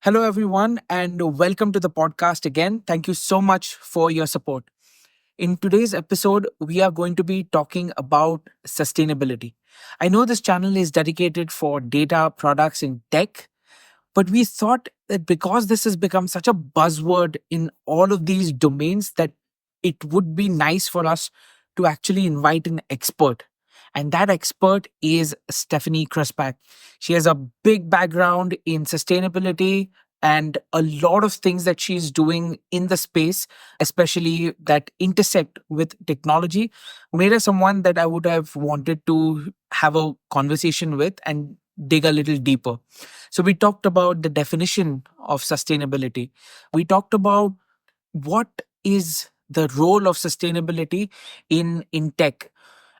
Hello, everyone, and welcome to the podcast again. Thank you so much for your support. In today's episode, we are going to be talking about sustainability. I know this channel is dedicated for data, products, and tech, but we thought that because this has become such a buzzword in all of these domains, that it would be nice for us to actually invite an expert. And that expert is Stephanie Krusback. She has a big background in sustainability and a lot of things that she's doing in the space, especially that intersect with technology, made her someone that I would have wanted to have a conversation with and dig a little deeper. So, we talked about the definition of sustainability. We talked about what is the role of sustainability in tech.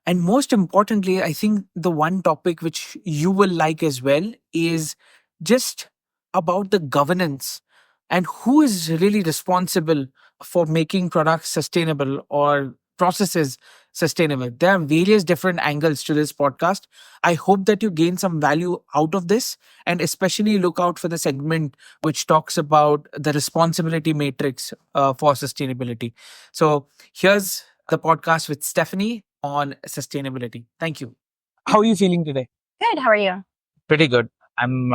And most importantly, I think the one topic which you will like as well is just about the governance and who is really responsible for making products sustainable or processes sustainable. There are various different angles to this podcast. I hope that you gain some value out of this, and especially look out for the segment which talks about the responsibility matrix for sustainability. So here's the podcast with Stephanie on sustainability. Thank you. How are you feeling today? Good. How are you? Pretty good. I'm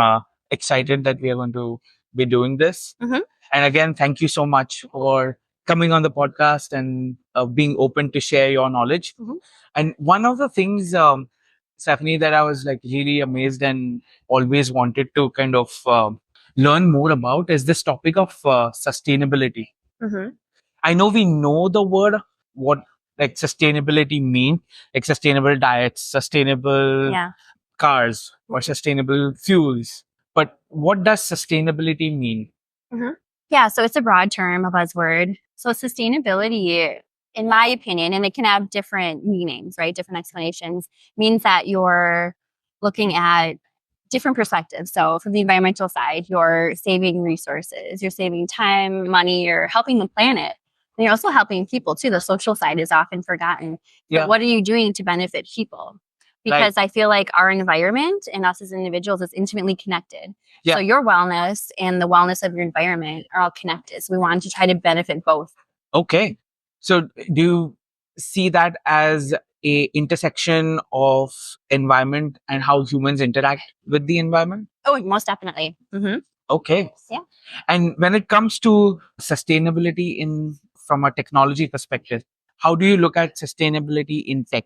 excited that we are going to be doing this. And again, thank you so much for coming on the podcast and being open to share your knowledge. And one of the things, Stephanie, that I was like really amazed and always wanted to kind of learn more about is this topic of sustainability. I know we know the word, what like sustainability mean, like sustainable diets, sustainable Yeah. cars, or sustainable fuels. But what does sustainability mean? Yeah. So it's a broad term, a buzzword. So sustainability, in my opinion, and it can have different meanings, right? Different explanations, means that you're looking at different perspectives. So from the environmental side, you're saving resources, you're saving time, money, you're helping the planet. And you're also helping people too. The social side is often forgotten. Yeah. But what are you doing to benefit people? Because I feel like our environment and us as individuals is intimately connected. Yeah. So your wellness and the wellness of your environment are all connected. So we want to try to benefit both. Okay. So do you see that as a intersection of environment and how humans interact with the environment? Oh, most definitely. Okay. Yeah. And when it comes to sustainability in from a technology perspective, how do you look at sustainability in tech?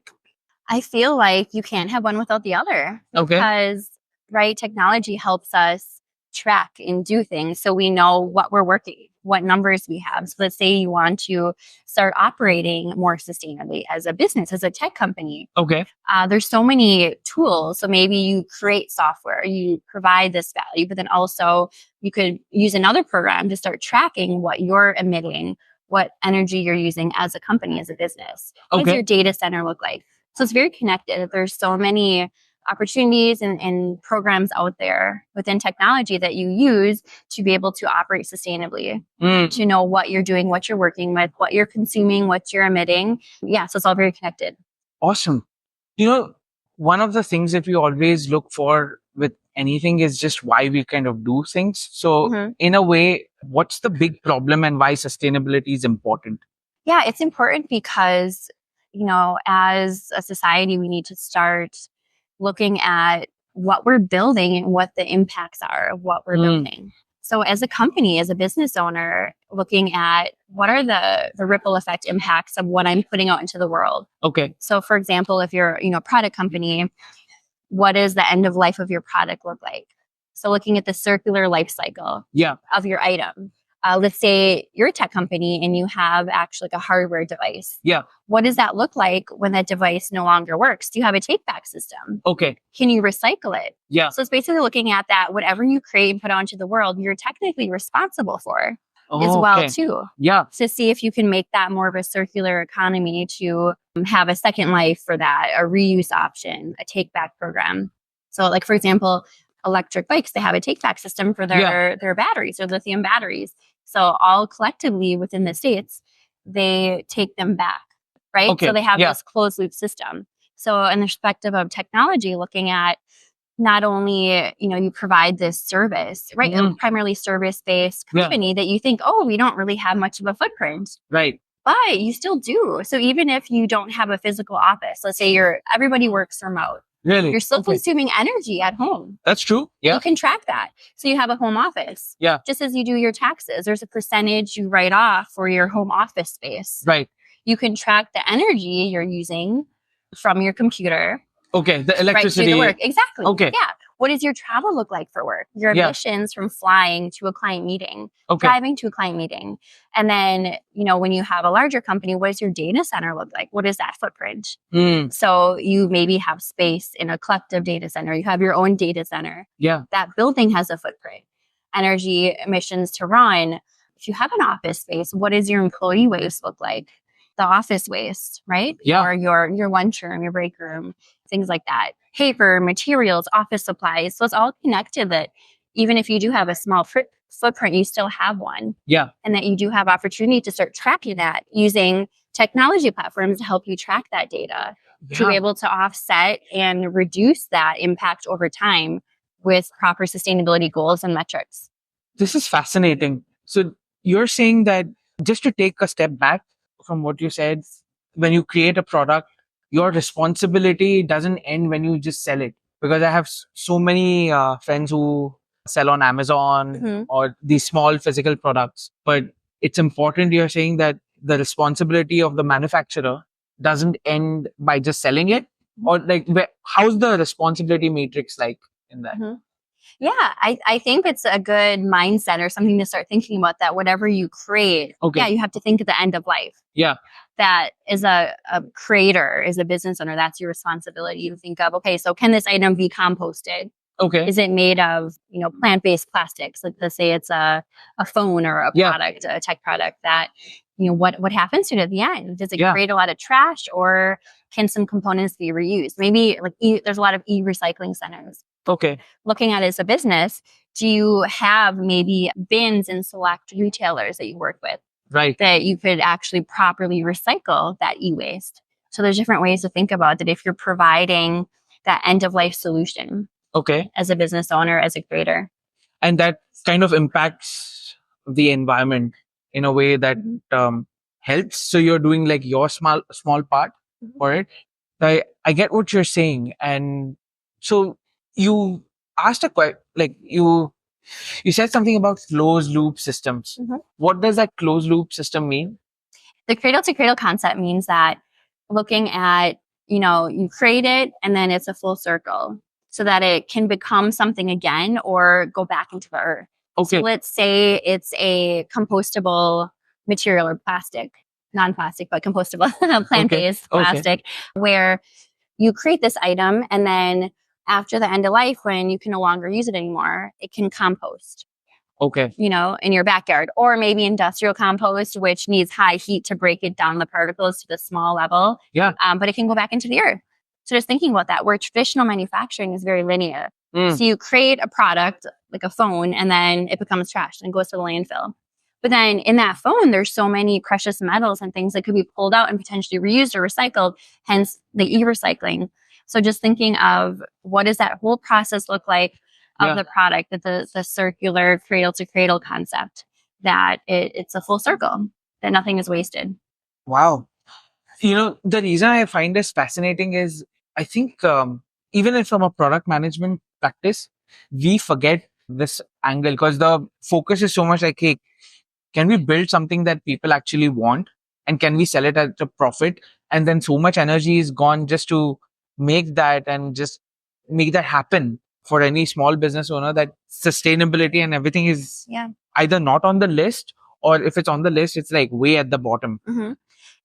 I feel like you can't have one without the other. Okay. Because, right, technology helps us track and do things so we know what we're working, what numbers we have. So let's say you want to start operating more sustainably as a business, as a tech company. Okay. There's so many tools. So maybe you create software, you provide this value, but then also you could use another program to start tracking what you're emitting, what energy you're using as a company, as a business. What does your data center look like? So it's very connected. There's so many opportunities and programs out there within technology that you use to be able to operate sustainably, to know what you're doing, what you're working with, what you're consuming, what you're emitting. Yeah, so it's all very connected. Awesome. You know, one of the things that we always look for with anything is just why we kind of do things. So in a way, what's the big problem and why sustainability is important? Yeah, it's important because, as a society, we need to start looking at what we're building and what the impacts are of what we're building. So as a company, as a business owner, looking at what are the ripple effect impacts of what I'm putting out into the world. Okay. So for example, if you're, a product company, what does the end of life of your product look like? So looking at the circular life cycle of your item. Let's say you're a tech company and you have actually like a hardware device. Yeah. What does that look like when that device no longer works? Do you have a take back system? Okay. Can you recycle it? Yeah. So it's basically looking at that whatever you create and put onto the world, you're technically responsible for as well too. Yeah. To see if you can make that more of a circular economy, to have a second life for that, a reuse option, a take back program. So like, for example, electric bikes, they have a take back system for their batteries, their lithium batteries. So all collectively within the states, they take them back, right? Okay. So they have this closed loop system. So in the perspective of technology, looking at not only, you provide this service, right? A primarily service-based company that you think, oh, we don't really have much of a footprint. Right. But you still do. So even if you don't have a physical office, let's say everybody works remote. Really? You're still consuming energy at home. That's true. Yeah. You can track that. So you have a home office. Yeah. Just as you do your taxes, there's a percentage you write off for your home office space. Right. You can track the energy you're using from your computer. Okay. The electricity. Right to the work. Exactly. Okay. Yeah. What does your travel look like for work? Your emissions from flying to a client meeting, driving to a client meeting. And then, when you have a larger company, what does your data center look like? What is that footprint? So you maybe have space in a collective data center. You have your own data center. Yeah. That building has a footprint. Energy emissions to run. If you have an office space, what does your employee waste look like? The office waste, right? Yeah. Or your lunchroom, your break room, things like that. Paper, materials, office supplies. So it's all connected that even if you do have a small footprint, you still have one. Yeah. And that you do have opportunity to start tracking that using technology platforms to help you track that data to be able to offset and reduce that impact over time with proper sustainability goals and metrics. This is fascinating. So you're saying that, just to take a step back from what you said, when you create a product, your responsibility doesn't end when you just sell it. Because I have so many friends who sell on Amazon or these small physical products. But it's important, you're saying, that the responsibility of the manufacturer doesn't end by just selling it. Or like, how's the responsibility matrix like in that? Yeah, I think it's a good mindset or something to start thinking about, that whatever you create, you have to think at the end of life. Yeah. That as a creator, as a business owner, that's your responsibility to think of, okay, so can this item be composted? Okay. Is it made of, plant-based plastics? Like, let's say it's a phone or a product, a tech product that, what happens to it at the end? Does it create a lot of trash, or can some components be reused? Maybe there's a lot of e-recycling centers. Okay. Looking at it as a business, do you have maybe bins in select retailers that you work with? Right. That you could actually properly recycle that e-waste. So there's different ways to think about that if you're providing that end-of-life solution. Okay. As a business owner, as a creator. And that kind of impacts the environment in a way that helps. So you're doing like your small part for it. I get what you're saying. And so you asked a question, like you said something about closed loop systems. What does that closed loop system mean? The cradle-to-cradle concept means that looking at, you create it and then it's a full circle so that it can become something again or go back into the earth. Okay. So let's say it's a compostable material or plastic, non-plastic, but compostable, plant-based plastic, where you create this item and then after the end of life, when you can no longer use it anymore, it can compost. Okay. In your backyard, or maybe industrial compost, which needs high heat to break it down the particles to the small level. Yeah. But it can go back into the earth. So just thinking about that, where traditional manufacturing is very linear. So you create a product like a phone and then it becomes trash and goes to the landfill. But then in that phone, there's so many precious metals and things that could be pulled out and potentially reused or recycled, hence the e-recycling. So just thinking of what does that whole process look like of the product, that the circular cradle-to-cradle concept, that it's a full circle, that nothing is wasted. Wow. The reason I find this fascinating is I think even if from a product management practice, we forget this angle because the focus is so much like, hey, can we build something that people actually want and can we sell it at a profit? And then so much energy is gone just to make that and just make that happen for any small business owner, that sustainability and everything is either not on the list, or if it's on the list, it's like way at the bottom.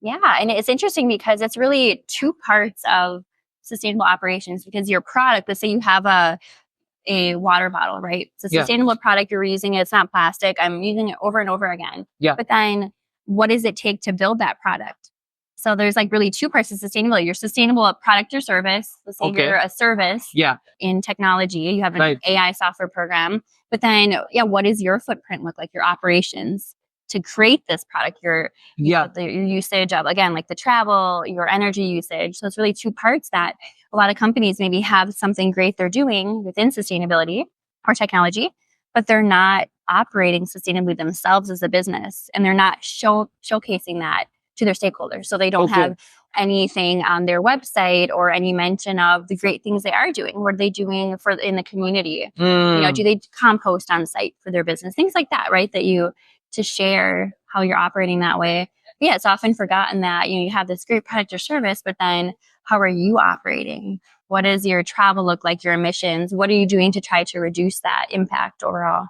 Yeah. And it's interesting because it's really two parts of sustainable operations, because your product, let's say you have a water bottle, right? It's a sustainable product. You're using it. It's not plastic. I'm using it over and over again. Yeah. But then what does it take to build that product? So there's like really two parts of sustainability. You're sustainable at product or service. Let's say you're a service in technology. You have an AI software program. But then, what does your footprint look like? Your operations. to create this product, your usage of, again, like the travel, your energy usage. So it's really two parts that a lot of companies maybe have something great they're doing within sustainability or technology, but they're not operating sustainably themselves as a business, and they're not showcasing that to their stakeholders. So they don't have anything on their website or any mention of the great things they are doing. What are they doing for in the community? You know, do they compost on site for their business? Things like that, right? That you to share how you're operating that way. But yeah, it's often forgotten that you have this great product or service, but then how are you operating? What does your travel look like? Your emissions? What are you doing to try to reduce that impact overall?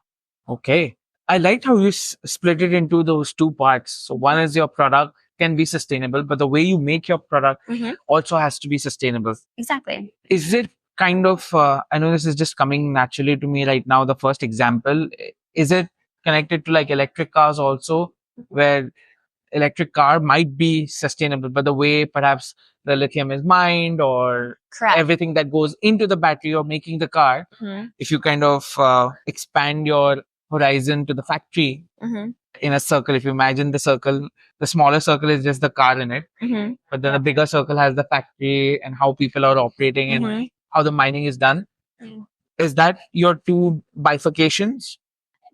Okay. I liked how you split it into those two parts. So one is your product can be sustainable, but the way you make your product also has to be sustainable. Exactly. Is it kind of, I know this is just coming naturally to me right now, the first example, is it connected to like electric cars also, where electric car might be sustainable, but the way perhaps the lithium is mined or everything that goes into the battery or making the car, if you kind of expand your horizon to the factory in a circle, if you imagine the circle, the smaller circle is just the car in it, but then the bigger circle has the factory and how people are operating and how the mining is done. Is that your two bifurcations?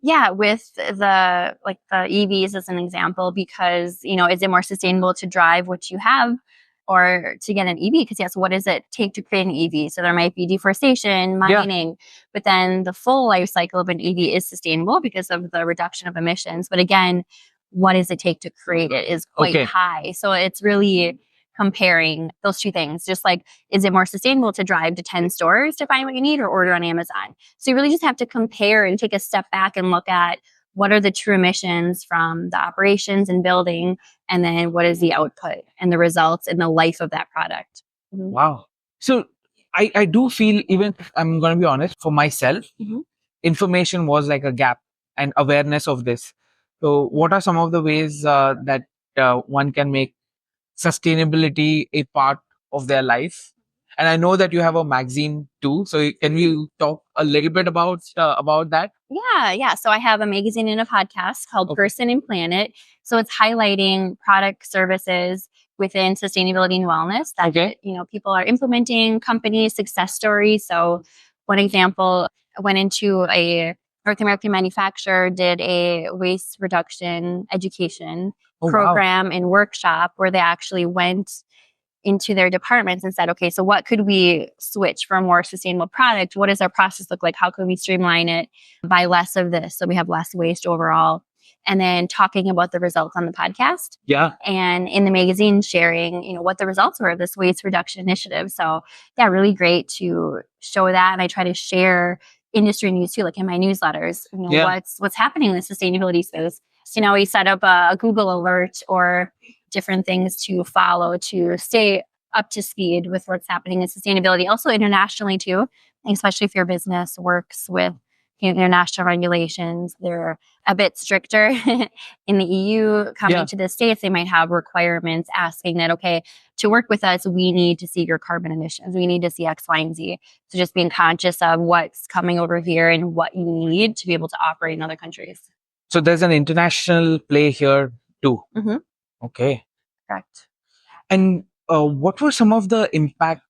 Yeah, with the EVs as an example, because, you know, is it more sustainable to drive what you have or to get an EV? Because yes, what does it take to create an EV? So there might be deforestation, mining, but then the full life cycle of an EV is sustainable because of the reduction of emissions. But again, what does it take to create it is quite high. So it's really comparing those two things. Just like, is it more sustainable to drive to 10 stores to find what you need or order on Amazon? So you really just have to compare and take a step back and look at what are the true emissions from the operations and building, and then what is the output and the results and the life of that product. Wow. So I do feel, even I'm going to be honest, for myself, information was like a gap and awareness of this. So what are some of the ways that one can make sustainability a part of their life? And I know that you have a magazine too. So can you talk a little bit about that? Yeah. So I have a magazine and a podcast called Person and Planet. So it's highlighting product services within sustainability and wellness that you know, people are implementing, companies, success stories. So one example, I went into a North American manufacturer, did a waste reduction education program and workshop where they actually went into their departments and said, okay, so what could we switch for a more sustainable product? What does our process look like? How can we streamline it, buy less of this so we have less waste overall? And then talking about the results on the podcast. And in the magazine sharing, you know, what the results were of this waste reduction initiative. So yeah, really great to show that. And I try to share industry news too, like in my newsletters, you know, what's happening in the sustainability space. So, you know, we set up a Google alert or different things to follow to stay up to speed with what's happening in sustainability. Also internationally too, especially if your business works with international regulations. They're a bit stricter in the EU. Coming to the States, they might have requirements asking that, okay, to work with us, we need to see your carbon emissions. We need to see X, Y, and Z. So just being conscious of what's coming over here and what you need to be able to operate in other countries. So there's an international play here too. Okay. Correct. And what were some of the impacts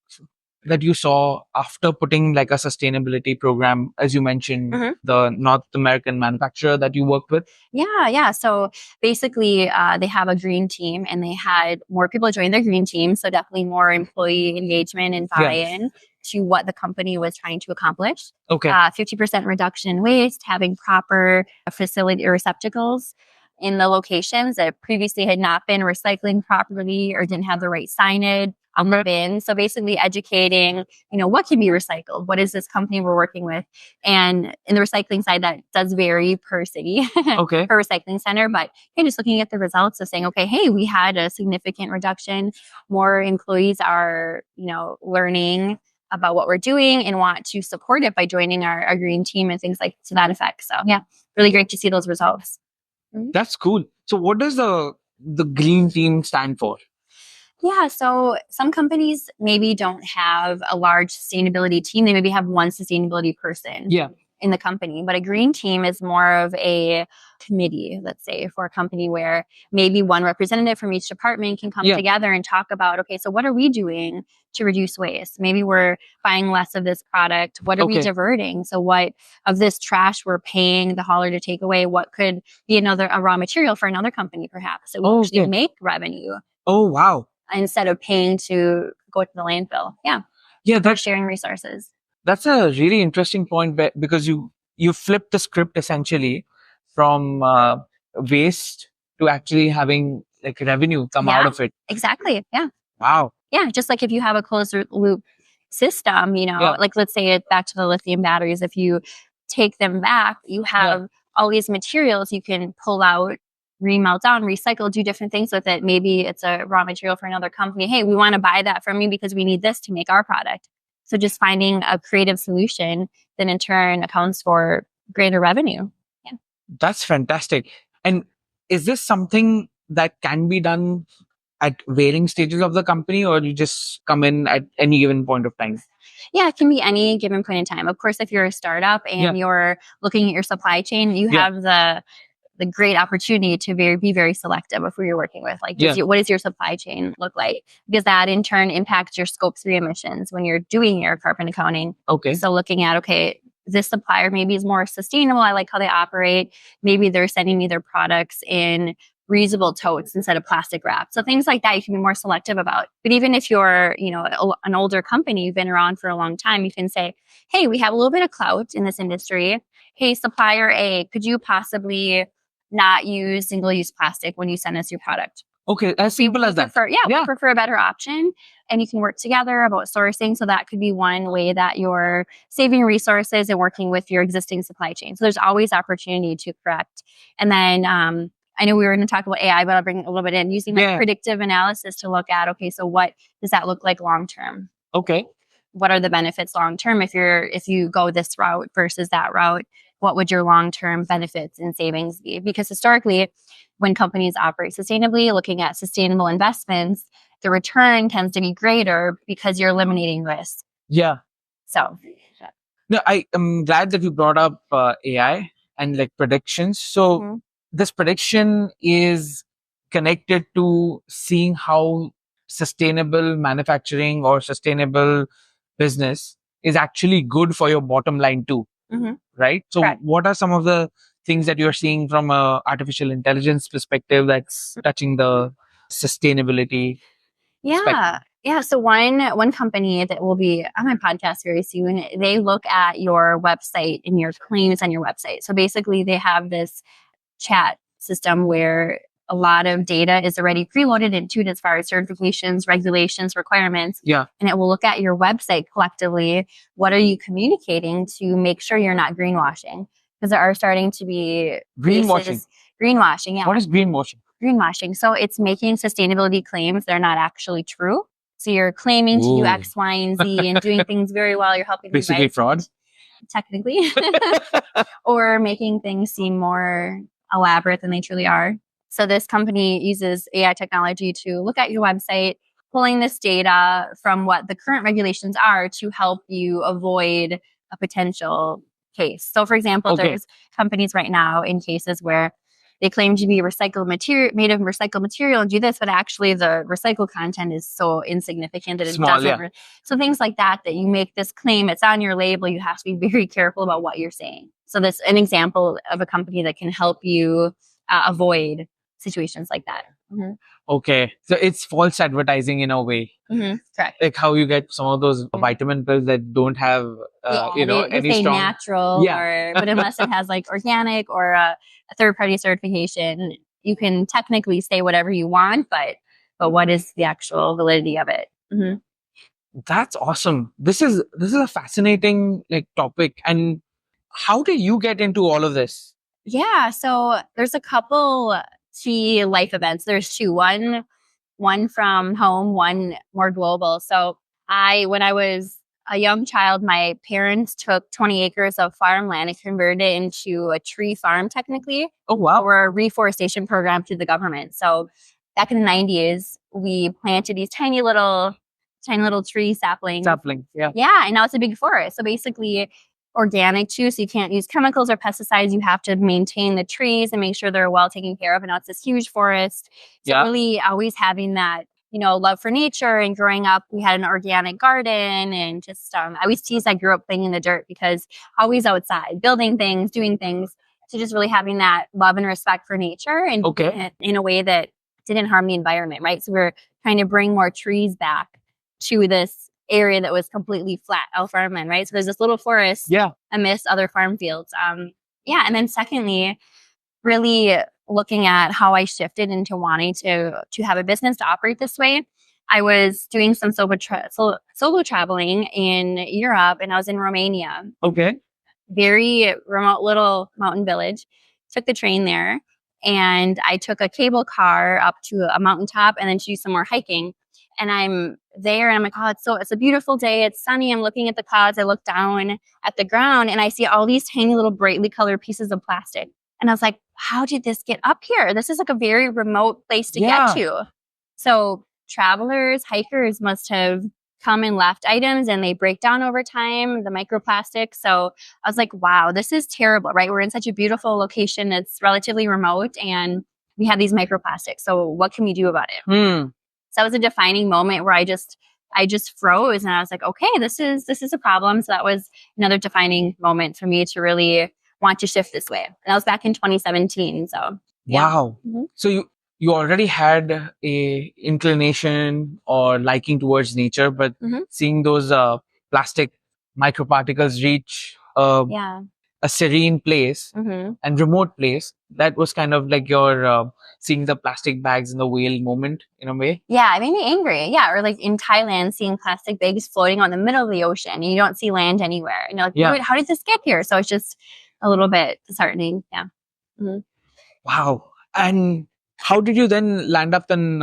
that you saw after putting like a sustainability program, as you mentioned, the North American manufacturer that you worked with? Yeah. So basically, they have a green team and they had more people join their green team. So definitely more employee engagement and buy-in to what the company was trying to accomplish. 50% reduction in waste, having proper facility receptacles in the locations that previously had not been recycling properly or didn't have the right signage on the bin. So basically educating, you know, what can be recycled? What is this company we're working with? And in the recycling side, that does vary per city, per recycling center. But just looking at the results of saying, okay, hey, we had a significant reduction. More employees are, you know, learning about what we're doing and want to support it by joining our green team and things like to that effect. So yeah, really great to see those results. That's cool. So what does the green team stand for? Yeah, so some companies maybe don't have a large sustainability team. They maybe have one sustainability person. in the company. But a green team is more of a committee, let's say, for a company where maybe one representative from each department can come together and talk about, okay, so what are we doing to reduce waste? Maybe we're buying less of this product. What are we diverting? So what of this trash we're paying the hauler to take away? What could be a raw material for another company, perhaps, that we actually make revenue? Oh, wow. Instead of paying to go to the landfill. Yeah. Yeah, that's sharing resources. That's a really interesting point because you flip the script essentially from waste to actually having like revenue come out of it. Exactly. Yeah. Wow. Yeah. Just like if you have a closed loop system, like let's say back to the lithium batteries, if you take them back, you have all these materials you can pull out, remelt down, recycle, do different things with it. Maybe it's a raw material for another company. Hey, we want to buy that from you because we need this to make our product. So just finding a creative solution that in turn accounts for greater revenue. Yeah. That's fantastic. And is this something that can be done at varying stages of the company, or you just come in at any given point of time? Yeah, it can be any given point in time. Of course, if you're a startup and you're looking at your supply chain, you have the great opportunity to be very selective of who you're working with. Like, what does your supply chain look like? Because that in turn impacts your scope 3 emissions when you're doing your carbon accounting. So looking at, this supplier maybe is more sustainable. I like how they operate. Maybe they're sending me their products in reusable totes instead of plastic wrap. So things like that you can be more selective about. But even if you're, an older company, you've been around for a long time, you can say, hey, we have a little bit of clout in this industry. Hey, supplier A, could you possibly not use single-use plastic when you send us your product? Okay, as simple as that. We prefer a better option, and you can work together about sourcing. So that could be one way that you're saving resources and working with your existing supply chain. So there's always opportunity to correct. And then I know we were going to talk about AI, but I'll bring it a little bit in, using predictive analysis to look at, so what does that look like long term? Okay. What are the benefits long term if you go this route versus that route? What would your long-term benefits and savings be? Because historically, when companies operate sustainably, looking at sustainable investments, the return tends to be greater because you're eliminating risk. Yeah. So, no, I am glad that you brought up AI and like predictions. So this prediction is connected to seeing how sustainable manufacturing or sustainable business is actually good for your bottom line too. Right? So what are some of the things that you're seeing from a artificial intelligence perspective that's touching the sustainability spectrum? Yeah. So one company that will be on my podcast very soon, they look at your website and your claims on your website. So basically they have this chat system where a lot of data is already preloaded into it as far as certifications, regulations, requirements. Yeah. And it will look at your website collectively. What are you communicating to make sure you're not greenwashing? Because there are starting to be greenwashing. Greenwashing, yeah. What is greenwashing? Greenwashing. So it's making sustainability claims that are not actually true. So you're claiming to do X, Y, and Z and doing things very well. You're helping basically fraud. Technically. Or making things seem more elaborate than they truly are. So this company uses AI technology to look at your website, pulling this data from what the current regulations are to help you avoid a potential case. So for example, there's companies right now in cases where they claim to be recycled material, made of recycled material, and do this, but actually the recycled content is so insignificant that it doesn't. So things like that you make this claim, it's on your label, you have to be very careful about what you're saying. So this an example of a company that can help you avoid situations like that. Okay, so it's false advertising in a way. Correct. Like how you get some of those vitamin pills that don't have, they any say strong natural, but unless it has like organic or a third-party certification, you can technically say whatever you want, but what is the actual validity of it? That's awesome. This is a fascinating topic. And how do you get into all of this? Yeah, so there's a couple key life events. There's two. One from home, one more global. So when I was a young child, my parents took 20 acres of farmland and converted it into a tree farm, technically. Oh, wow. Or a reforestation program through the government. So back in the 90s, we planted these tiny little tree saplings. Saplings, yeah. Yeah, and now it's a big forest. So basically, organic too. So you can't use chemicals or pesticides. You have to maintain the trees and make sure they're well taken care of. And now it's this huge forest. So really always having that, love for nature. And growing up, we had an organic garden and just, I always tease I grew up playing in the dirt because always outside, building things, doing things. So just really having that love and respect for nature and in a way that didn't harm the environment, right? So we're trying to bring more trees back to this area that was completely flat out farmland, right? So there's this little forest amidst other farm fields. And then secondly, really looking at how I shifted into wanting to have a business to operate this way. I was doing some solo traveling in Europe, and I was in Romania. Okay. Very remote little mountain village. Took the train there, and I took a cable car up to a mountaintop and then to do some more hiking. And I'm there and I'm like, oh, it's a beautiful day. It's sunny. I'm looking at the clouds. I look down at the ground and I see all these tiny little brightly colored pieces of plastic. And I was like, how did this get up here? This is like a very remote place to get to. So travelers, hikers must have come and left items and they break down over time, the microplastics. So I was like, wow, this is terrible, right? We're in such a beautiful location. It's relatively remote and we have these microplastics. So what can we do about it? So that was a defining moment where I just froze and I was like, okay, this is a problem. So that was another defining moment for me to really want to shift this way. And that was back in 2017. So wow. So you already had a inclination or liking towards nature, but seeing those plastic microparticles reach a serene place and remote place, that was kind of like your seeing the plastic bags in the whale moment in a way. Yeah, it made me angry. Yeah, or like in Thailand, seeing plastic bags floating on the middle of the ocean and you don't see land anywhere. And you're like, wait, how did this get here? So it's just a little bit disheartening. Yeah. Wow. And how did you then land up in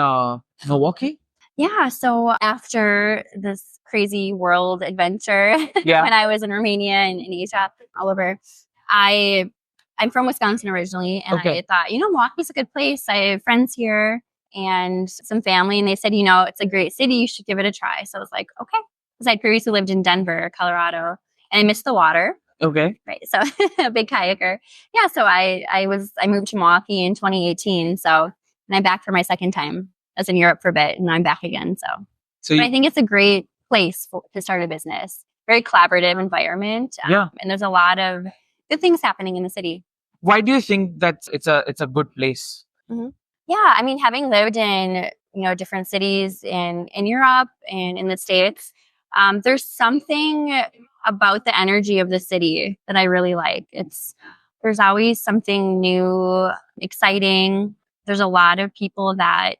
Milwaukee? Yeah, so after this crazy world adventure, when I was in Romania and in Asia, all over, I'm from Wisconsin originally, and I thought, Milwaukee's a good place. I have friends here and some family, and they said, it's a great city. You should give it a try. So I was like, okay, because I'd previously lived in Denver, Colorado, and I missed the water. Okay. Right. So a big kayaker. Yeah. So I moved to Milwaukee in 2018. So, and I'm back for my second time. I was in Europe for a bit and I'm back again. So I think it's a great place to start a business. Very collaborative environment. And there's a lot of good things happening in the city. Why do you think that it's a good place? Yeah. I mean, having lived in, different cities in Europe and in the States, there's something about the energy of the city that I really like. There's always something new, exciting. There's a lot of people that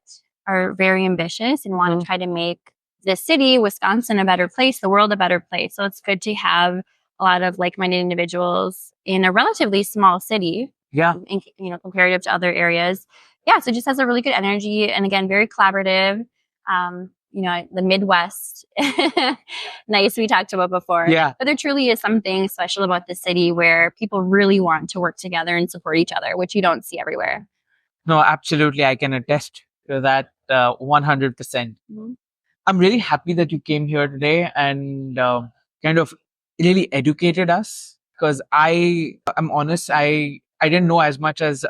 are very ambitious and want to try to make this city, Wisconsin, a better place, the world a better place. So it's good to have a lot of like-minded individuals in a relatively small city. Yeah. Comparative to other areas. Yeah. So it just has a really good energy and again, very collaborative. The Midwest, nice we talked about before. Yeah. But there truly is something special about the city where people really want to work together and support each other, which you don't see everywhere. No, absolutely. I can attest to that 100%. I'm really happy that you came here today and kind of really educated us because I'm honest, I didn't know as much as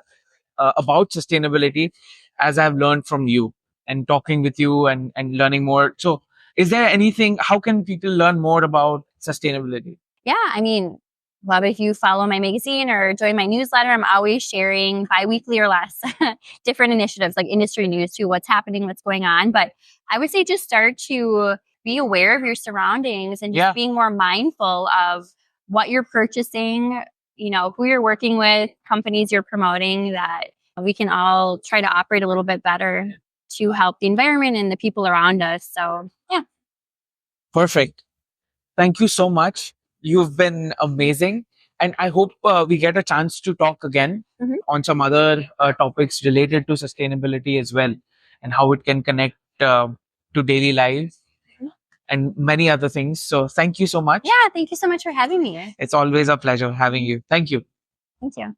about sustainability as I've learned from you. And talking with you and learning more. So is there anything, how can people learn more about sustainability? Yeah, I mean, love if you follow my magazine or join my newsletter. I'm always sharing bi-weekly or less different initiatives like industry news too, what's happening, what's going on. But I would say just start to be aware of your surroundings and just being more mindful of what you're purchasing, who you're working with, companies you're promoting, that we can all try to operate a little bit better to help the environment and the people around us. So, yeah. Perfect. Thank you so much. You've been amazing. And I hope we get a chance to talk again on some other topics related to sustainability as well and how it can connect to daily life and many other things. So thank you so much. Yeah, thank you so much for having me. It's always a pleasure having you. Thank you. Thank you.